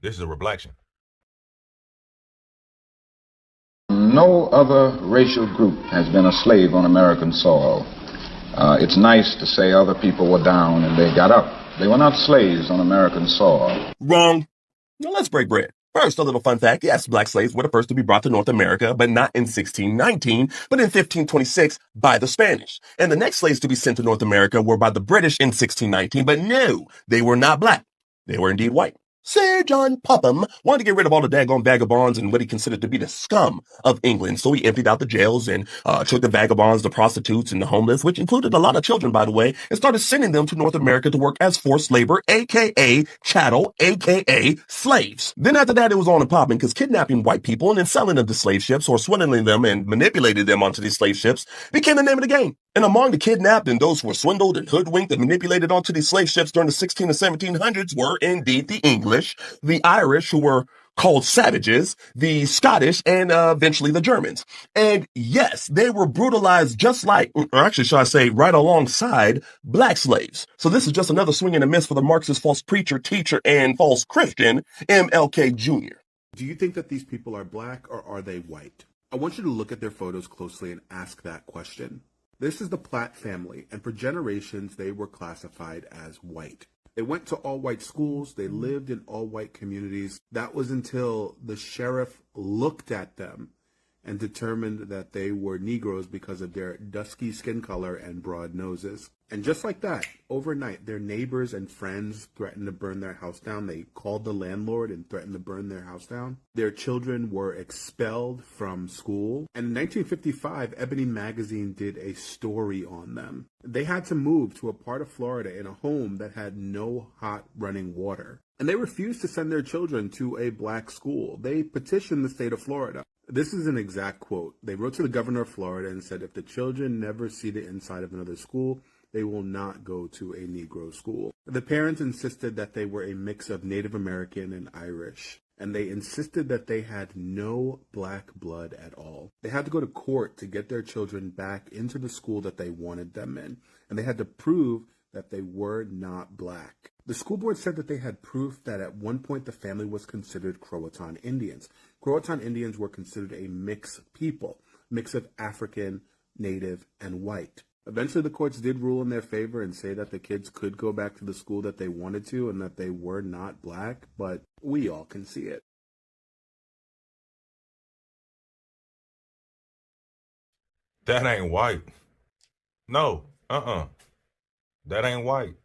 This is a Re-Blaction. No other racial group has been a slave on American soil. It's nice to say other people were down and they got up. They were not slaves on American soil. Wrong. Now let's break bread. First, a little fun fact. Yes, black slaves were the first to be brought to North America, but not in 1619, but in 1526 by the Spanish. And the next slaves to be sent to North America were by the British in 1619, but no, they were not black. They were indeed white. Sir John Popham wanted to get rid of all the daggone vagabonds and what he considered to be the scum of England, so he emptied out the jails and took the vagabonds, the prostitutes, and the homeless, which included a lot of children, by the way, and started sending them to North America to work as forced labor, aka chattel, aka slaves. Then after that, it was on and popping, because kidnapping white people and then selling them to slave ships or swindling them and manipulating them onto these slave ships became the name of the game. And among the kidnapped and those who were swindled and hoodwinked and manipulated onto these slave ships during the 16 and 1700s were indeed the English, the Irish, who were called savages, the Scottish, and eventually the Germans. And yes, they were brutalized just like, or actually, should I say, right alongside black slaves. So this is just another swing and a miss for the Marxist false preacher, teacher, and false Christian, MLK Jr. Do you think that these people are black or are they white? I want you to look at their photos closely and ask that question. This is the Platt family, and for generations they were classified as white. They went to all-white schools, they lived in all-white communities. That was until the sheriff looked at them and determined that they were Negroes because of their dusky skin color and broad noses. And just like that, overnight, their neighbors and friends threatened to burn their house down. They called the landlord and threatened to burn their house down. Their children were expelled from school. And in 1955, Ebony Magazine did a story on them. They had to move to a part of Florida in a home that had no hot running water. And they refused to send their children to a black school. They petitioned the state of Florida. This is an exact quote. They wrote to the governor of Florida and said, if the children never see the inside of another school, they will not go to a Negro school. The parents insisted that they were a mix of Native American and Irish, and they insisted that they had no black blood at all. They had to go to court to get their children back into the school that they wanted them in, and they had to prove that they were not black. The school board said that they had proof that at one point the family was considered Croatan Indians. Croatan Indians were considered a mixed people, mix of African, Native, and white. Eventually, the courts did rule in their favor and say that the kids could go back to the school that they wanted to and that they were not black, but we all can see it. That ain't white. No, That ain't white.